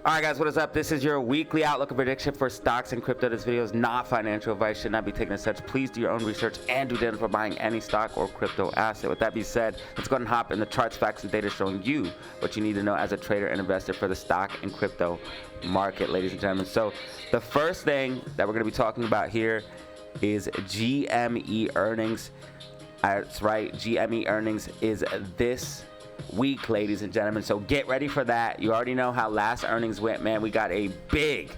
All right, guys, what is up? This is your weekly outlook and prediction for stocks and crypto. This video is not financial advice, should not be taken as such. Please do your own research and due diligence for buying any stock or crypto asset. With that being said, let's go ahead and hop in the charts, facts, and data showing you what you need to know as a trader and investor for the stock and crypto market, ladies and gentlemen. So the first thing that we're going to be talking about here is GME earnings. That's right, GME earnings is this week, ladies and gentlemen, so get ready for that. You already know how last earnings went, man. We got a big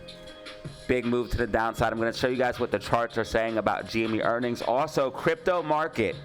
move to the downside. I'm going to show you guys what the charts are saying about GME earnings. Also, crypto market,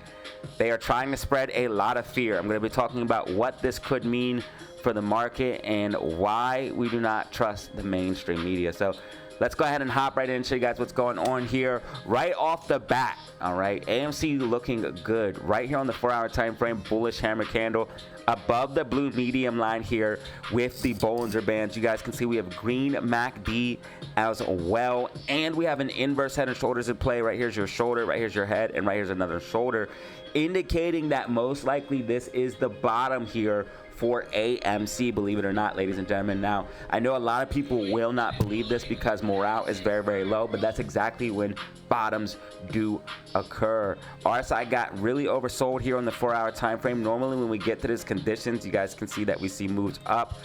they are trying to spread a lot of fear. I'm going to be talking about what this could mean for the market and why we do not trust the mainstream media. So let's go ahead and hop right in and show you guys what's going on here right off the bat. All right, AMC looking good right here on the 4-hour time frame. Bullish hammer candle above the blue medium line here with the Bollinger Bands. You guys can see we have green MACD as well, and we have an inverse head and shoulders in play. Right here's your shoulder, right here's your head, and right here's another shoulder, indicating that most likely this is the bottom here for AMC, believe it or not, ladies and gentlemen. Now, I know a lot of people will not believe this because morale is very, very low, but that's exactly when bottoms do occur. RSI got really oversold here on the 4-hour time frame. Normally, when we get to these conditions, you guys can see that we see moves up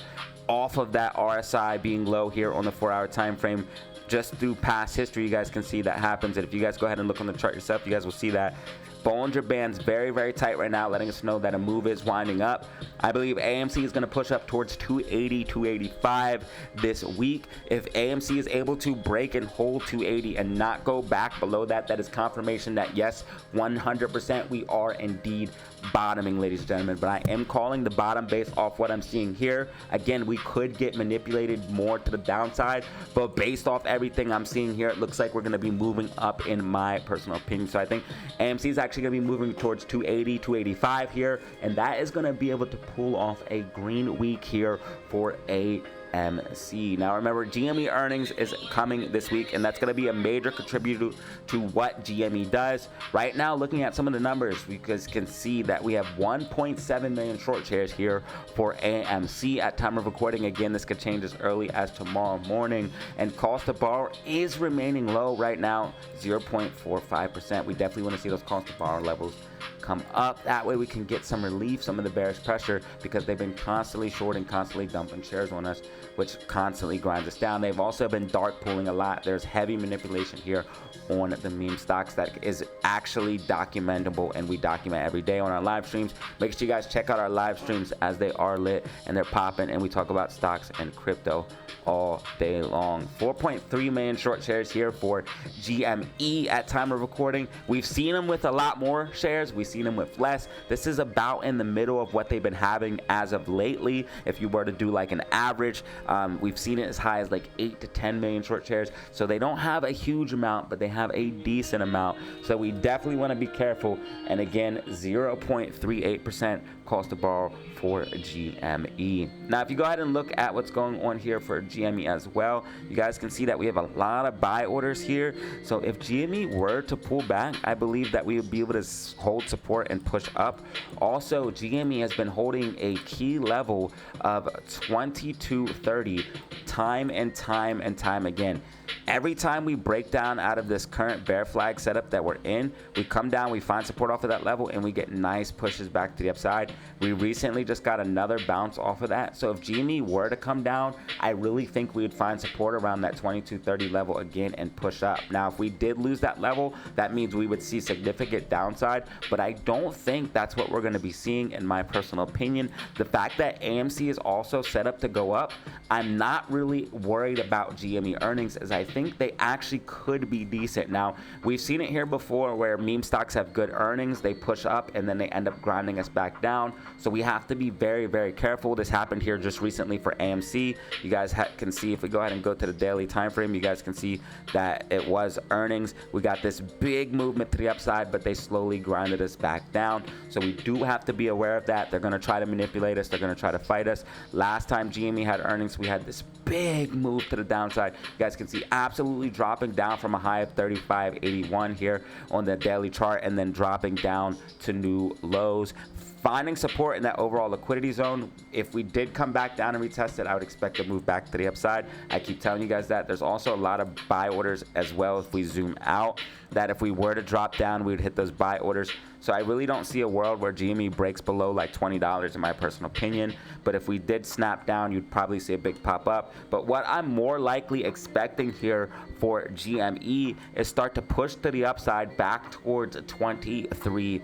off of that RSI being low here on the 4-hour time frame. Just through past history, you guys can see that happens. And if you guys go ahead and look on the chart yourself, you guys will see that Bollinger Band's very, very tight right now, letting us know that a move is winding up. I believe AMC is going to push up towards 280, 285 this week. If AMC is able to break and hold 280 and not go back below that, that is confirmation that yes, 100% we are indeed bottoming, ladies and gentlemen. But I am calling the bottom based off what I'm seeing here. Again, we could get manipulated more to the downside, but based off everything I'm seeing here, it looks like we're going to be moving up in my personal opinion. So I think AMC is actually going to be moving towards 280, 285 here, and that is going to be able to pull off a green week here for AMC. Now remember, GME earnings is coming this week, and that's going to be a major contributor to what GME does. Right now, looking at some of the numbers, we can see that we have 1.7 million short shares here for AMC at time of recording. Again, this could change as early as tomorrow morning, and cost to borrow is remaining low right now, 0.45%. We definitely want to see those cost to borrow levels come up. That way we can get some relief, some of the bearish pressure, because they've been constantly shorting, constantly dumping shares on us, which constantly grinds us down. They've also been dark pooling a lot. There's heavy manipulation here on the meme stocks that is actually documentable, and we document every day on our live streams. Make sure you guys check out our live streams as they are lit and they're popping, and we talk about stocks and crypto all day long. 4.3 million short shares here for GME at time of recording. We've seen them with a lot more shares. We've seen them with less. This is about in the middle of what they've been having as of lately. If you were to do like an average, we've seen it as high as like 8 to 10 million short shares. So they don't have a huge amount, but they have a decent amount. So we definitely want to be careful. And again, 0.38% cost to borrow for GME. Now, if you go ahead and look at what's going on here for GME as well, you guys can see that we have a lot of buy orders here. So if GME were to pull back, I believe that we would be able to hold support and push up. Also, GME has been holding a key level of 2230 time and time again. Every time we break down out of this current bear flag setup that we're in, we come down, we find support off of that level, and we get nice pushes back to the upside. We recently just got another bounce off of that. So if GME were to come down, I really think we would find support around that 2230 level again and push up. Now, if we did lose that level, that means we would see significant downside, but I don't think that's what we're going to be seeing, in my personal opinion. The fact that AMC is also set up to go up, I'm not really worried about GME earnings, as I think they actually could be decent. Now, we've seen it here before where meme stocks have good earnings, they push up, and then they end up grinding us back down. So we have to be very, very careful. This happened here just recently for AMC. You guys can see, if we go ahead and go to the daily time frame, you guys can see that it was earnings. We got this big movement to the upside, but they slowly grinded us back down. So we do have to be aware of that. They're going to try to manipulate us. They're going to try to fight us. Last time GME had earnings, we had this big move to the downside. You guys can see absolutely dropping down from a high of 35.81 here on the daily chart, and then dropping down to new lows. finding support in that overall liquidity zone. If we did come back down and retest it, I would expect to move back to the upside. I keep telling you guys that. There's also a lot of buy orders as well if we zoom out, that if we were to drop down, we would hit those buy orders. So I really don't see a world where GME breaks below like $20 in my personal opinion. But if we did snap down, you'd probably see a big pop up. But what I'm more likely expecting here for GME is start to push to the upside back towards $23.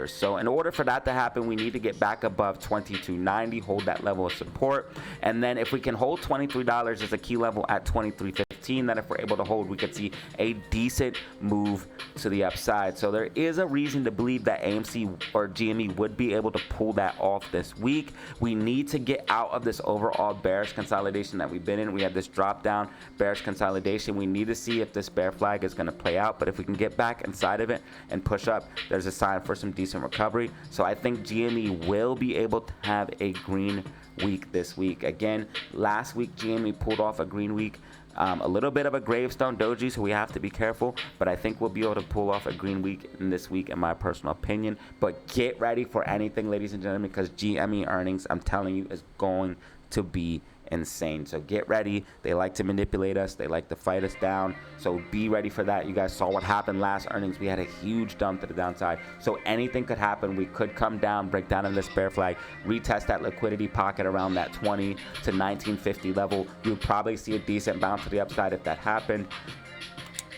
So in order for that to happen, we need to get back above $22.90, hold that level of support. And then if we can hold $23 as a key level at $23.15, then if we're able to hold, we could see a decent move to the upside. So there is a reason to believe that AMC or GME would be able to pull that off this week. We need to get out of this overall bearish consolidation that we've been in. We had this drop down bearish consolidation. We need to see if this bear flag is going to play out, but if we can get back inside of it and push up, there's a sign for some decent recovery. So I think GME will be able to have a green week this week. Again, last week GME pulled off a green week. A little bit of a gravestone doji, so we have to be careful, but I think we'll be able to pull off a green week in this week, in my personal opinion. But get ready for anything, ladies and gentlemen, because GME earnings, I'm telling you, is going to be insane. So get ready. They like to manipulate us. They like to fight us down. So be ready for that. You guys saw what happened last earnings. We had a huge dump to the downside. So anything could happen. We could come down, break down in this bear flag, retest that liquidity pocket around that 20 to 1950 level. You would probably see a decent bounce to the upside if that happened.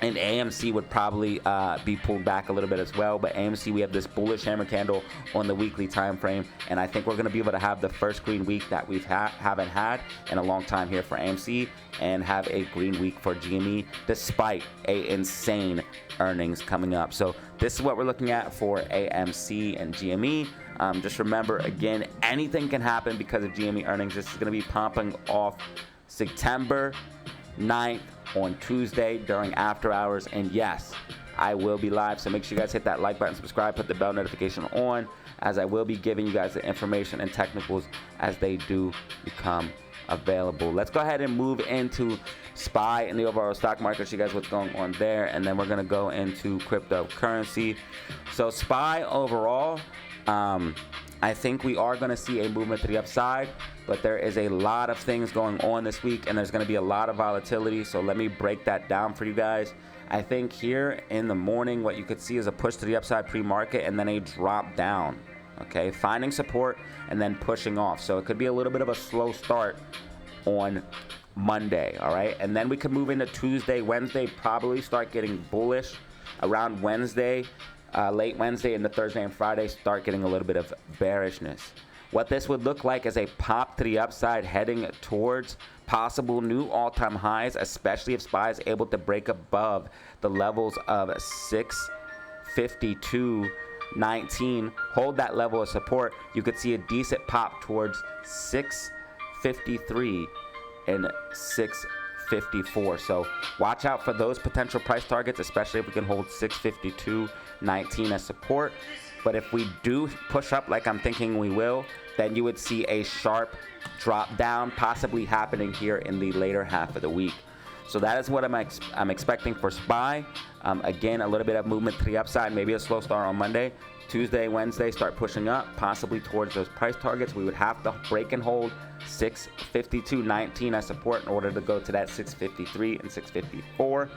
And AMC would probably be pulled back a little bit as well. But AMC, we have this bullish hammer candle on the weekly time frame, and I think we're going to be able to have the first green week that we haven't had in a long time here for AMC, and have a green week for GME despite a insane earnings coming up. So this is what we're looking at for AMC and GME. Just remember, again, anything can happen because of GME earnings. This is going to be pumping off September 9th on Tuesday during after hours, and yes, I will be live, so make sure you guys hit that like button, subscribe, put the bell notification on, as I will be giving you guys the information and technicals as they do become available. Let's go ahead and move into SPY and the overall stock market, show you guys what's going on there, and then we're going to go into cryptocurrency. So SPY overall, I think we are going to see a movement to the upside, but there is a lot of things going on this week, and there's going to be a lot of volatility. So let me break that down for you guys. I think here in the morning, what you could see is a push to the upside pre-market and then a drop down. Okay, finding support and then pushing off. So it could be a little bit of a slow start on Monday. All right, and then we could move into Tuesday, Wednesday, probably start getting bullish around Wednesday. Late Wednesday into Thursday and Friday, start getting a little bit of bearishness. What this would look like is a pop to the upside heading towards possible new all-time highs, especially if SPY is able to break above the levels of 652.19. Hold that level of support. You could see a decent pop towards 653 and 654. So watch out for those potential price targets, especially if we can hold 652.19 as support. But if we do push up like I'm thinking we will, then you would see a sharp drop down possibly happening here in the later half of the week. So that is what I'm expecting for SPY. Again, a little bit of movement to the upside, maybe a slow start on Monday. Tuesday, Wednesday, start pushing up, possibly towards those price targets. We would have to break and hold 652.19 as support in order to go to that 653 and 654.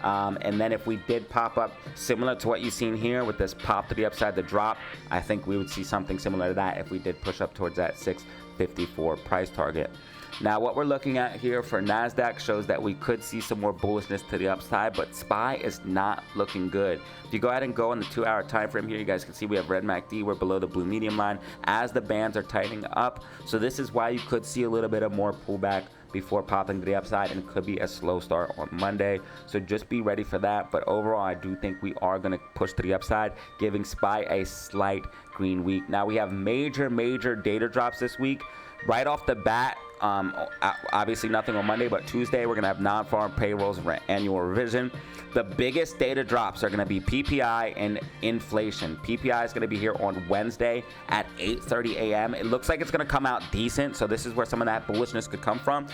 And then if we did pop up similar to what you've seen here with this pop to the upside, the drop, I think we would see something similar to that if we did push up towards that 654 price target. Now, what we're looking at here for NASDAQ shows that we could see some more bullishness to the upside, but SPY is not looking good. If you go ahead and go on the 2-hour time frame here, you guys can see we have red MACD. We're below the blue medium line as the bands are tightening up. So this is why you could see a little bit of more pullback before popping to the upside, and it could be a slow start on Monday. So just be ready for that. But overall, I do think we are going to push to the upside, giving SPY a slight green week. Now, we have major data drops this week. Right off the bat, obviously nothing on Monday, but Tuesday we're going to have non-farm payrolls for annual revision. The biggest data drops are going to be PPI and inflation. PPI is going to be here on Wednesday at 8:30 a.m. It looks like it's going to come out decent, so this is where some of that bullishness could come from.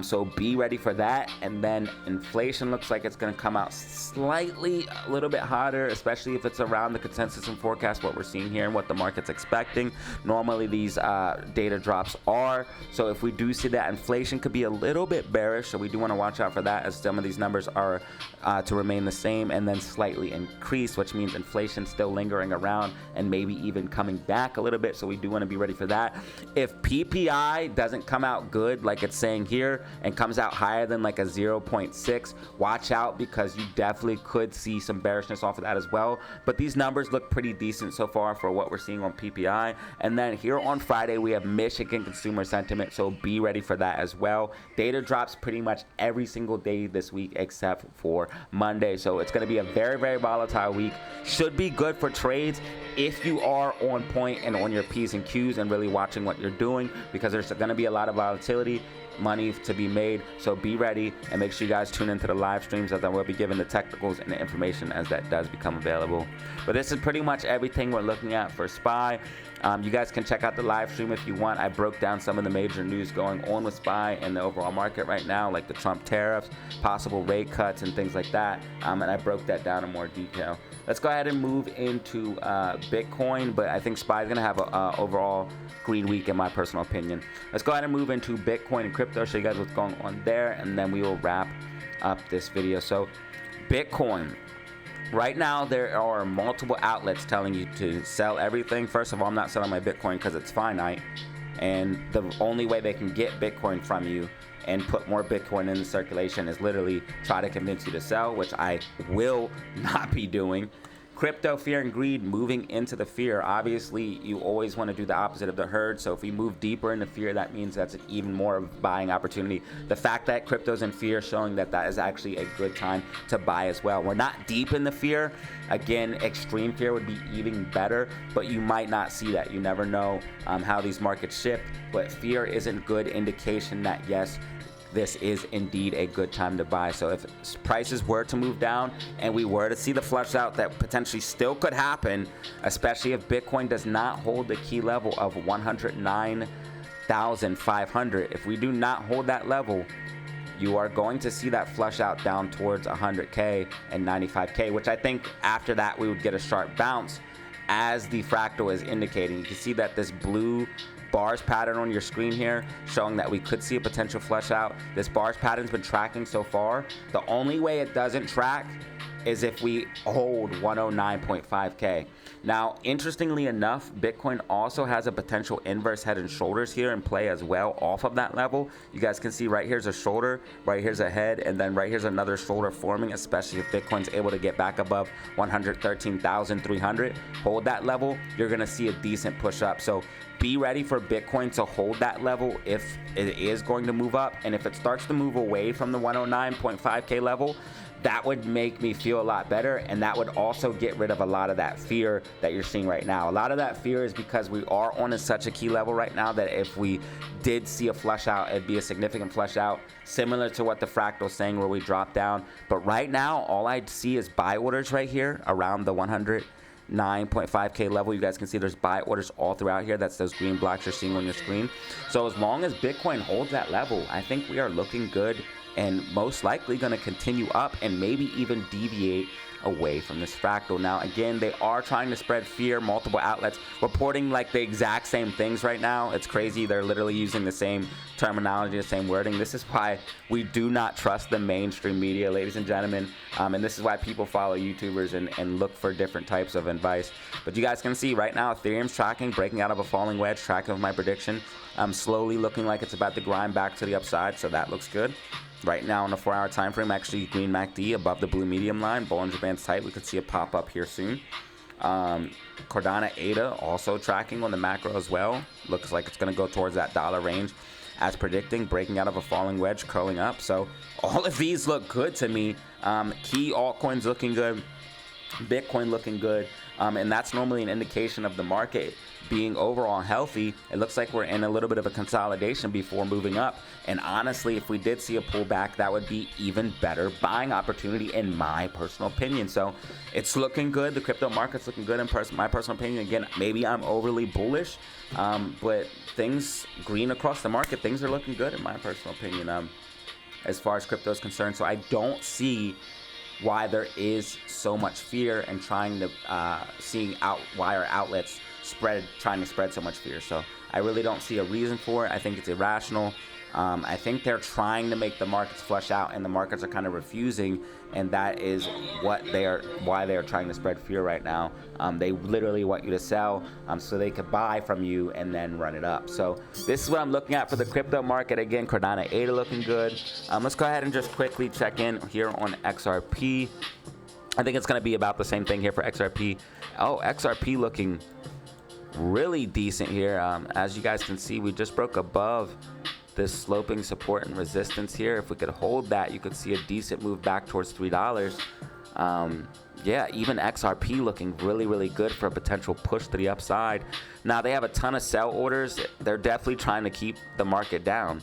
So be ready for that. And then inflation looks like it's going to come out slightly a little bit hotter, especially if it's around the consensus and forecast, what we're seeing here and what the market's expecting. Normally these data drops are. So if we do see that, inflation could be a little bit bearish. So we do want to watch out for that, as some of these numbers are to remain the same and then slightly increase, which means inflation still lingering around and maybe even coming back a little bit. So we do want to be ready for that. If PPI doesn't come out good, like it's saying here, and comes out higher than like a 0.6, watch out, because you definitely could see some bearishness off of that as well. But these numbers look pretty decent so far for what we're seeing on PPI. And then here on Friday, we have Michigan consumer sentiment, so be ready for that as well. Data drops pretty much every single day this week except for Monday. So it's going to be a very, very volatile week. Should be good for trades if you are on point and on your P's and Q's and really watching what you're doing, because there's going to be a lot of volatility, money to be made. So be ready, and make sure you guys tune into the live streams, as I will be giving the technicals and the information as that does become available. But this is pretty much everything we're looking at for SPY. You guys can check out the live stream if you want. I broke down some of the major news going on with SPY and the overall market right now, like the Trump tariffs, possible rate cuts, and things like that. And I broke that down in more detail. Let's go ahead and move into Bitcoin, but I think SPY is going to have an overall green week in my personal opinion. Let's go ahead and move into Bitcoin and crypto, show you guys what's going on there, and then we will wrap up this video. So Bitcoin. Right now, there are multiple outlets telling you to sell everything. First of all, I'm not selling my Bitcoin because it's finite. And the only way they can get Bitcoin from you and put more Bitcoin in the circulation is literally try to convince you to sell, which I will not be doing. Crypto, fear and greed, moving into the fear. Obviously, you always want to do the opposite of the herd. So if we move deeper into fear, that means that's an even more buying opportunity. The fact that crypto's in fear, showing that that is actually a good time to buy as well. We're not deep in the fear. Again, extreme fear would be even better, but you might not see that. You never know how these markets shift. But fear isn't good indication that, yes, this is indeed a good time to buy. So if prices were to move down and we were to see the flush out that potentially still could happen, especially if Bitcoin does not hold the key level of 109,500, if we do not hold that level, you are going to see that flush out down towards 100K and 95K, which I think after that we would get a sharp bounce, as the fractal is indicating. You can see that this blue bars pattern on your screen here showing that we could see a potential flush out. This bars pattern's been tracking so far. The only way it doesn't track is if we hold 109.5K. Now, interestingly enough, Bitcoin also has a potential inverse head and shoulders here in play as well off of that level. You guys can see right here's a shoulder, right here's a head, and then right here's another shoulder forming, especially if Bitcoin's able to get back above 113,300. Hold that level, you're gonna see a decent push up. So be ready for Bitcoin to hold that level if it is going to move up. And if it starts to move away from the 109.5K level, that would make me feel a lot better, and that would also get rid of a lot of that fear that you're seeing right now. A lot of that fear is because we are on such a key level right now that if we did see a flush out, it'd be a significant flush out, similar to what the fractal's saying where we drop down. But right now, all I see is buy orders right here around the 109.5K level. You guys can see there's buy orders all throughout here. That's those green blocks you're seeing on your screen. So as long as Bitcoin holds that level, I think we are looking good and most likely going to continue up and maybe even deviate away from this fractal. Now, again, they are trying to spread fear. Multiple outlets reporting like the exact same things right now. It's crazy. They're literally using the same terminology, the same wording. This is why we do not trust the mainstream media, ladies and gentlemen. And this is why people follow YouTubers and look for different types of advice. But you guys can see right now, Ethereum's tracking, breaking out of a falling wedge, tracking with my prediction. Slowly looking like it's about to grind back to the upside, so that looks good. Right now on the 4-hour time frame, actually green MACD above the blue medium line. Bollinger Band's tight. We could see a pop up here soon. Cardano ADA also tracking on the macro as well. Looks like it's going to go towards that dollar range as predicting, breaking out of a falling wedge, curling up. So all of these look good to me. Key altcoins looking good. Bitcoin looking good. And that's normally an indication of the market being overall healthy, it looks like we're in a little bit of a consolidation before moving up. And honestly, if we did see a pullback, that would be even better buying opportunity in my personal opinion. So it's looking good. The crypto market's looking good in my personal opinion. Again, maybe I'm overly bullish, but things green across the market, things are looking good in my personal opinion, as far as crypto is concerned. So I don't see why there is so much fear and trying to why our outlets trying to spread so much fear. So I really don't see a reason for it. I think it's irrational. I think they're trying to make the markets flush out, and the markets are kind of refusing, and that is why they are trying to spread fear right now. They literally want you to sell so they could buy from you and then run it up. So this is what I'm looking at for the crypto market. Again, Cardano ADA looking good. Let's go ahead and just quickly check in here on XRP. I think it's going to be about the same thing here for XRP. Oh, XRP looking really decent here. As you guys can see, we just broke above this sloping support and resistance here. If we could hold that, you could see a decent move back towards $3. Yeah, even XRP looking really, really good for a potential push to the upside. Now, they have a ton of sell orders. They're definitely trying to keep the market down.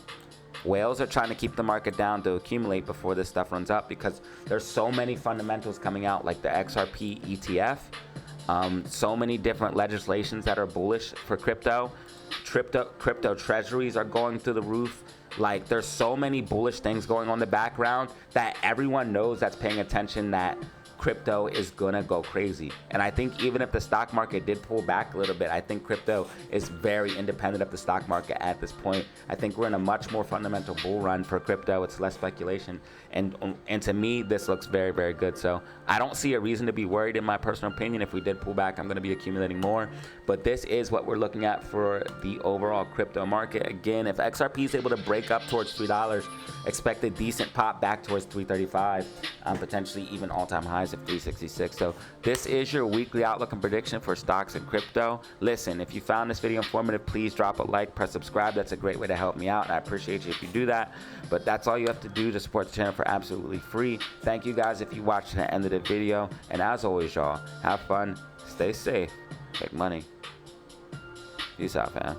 Whales are trying to keep the market down to accumulate before this stuff runs up, because there's so many fundamentals coming out, like the XRP ETF. So many different legislations that are bullish for crypto. Crypto treasuries are going through the roof. Like, there's so many bullish things going on in the background that everyone knows that's paying attention that crypto is gonna go crazy. And I think even if the stock market did pull back a little bit, I think crypto is very independent of the stock market at this point. I think we're in a much more fundamental bull run for crypto. It's less speculation, and to me, this looks very, very good. So I don't see a reason to be worried, in my personal opinion. If we did pull back, I'm going to be accumulating more. But this is what we're looking at for the overall crypto market. Again, if XRP is able to break up towards $3, expect a decent pop back towards $3.35, potentially even all-time highs of $3.66. So this is your weekly outlook and prediction for stocks and crypto. Listen, if you found this video informative, please drop a like, press subscribe. That's a great way to help me out, and I appreciate you if you do that. But that's all you have to do to support the channel for absolutely free. Thank you guys if you watched to the end of the video. And as always, y'all, have fun, stay safe, make money. Peace out, fam.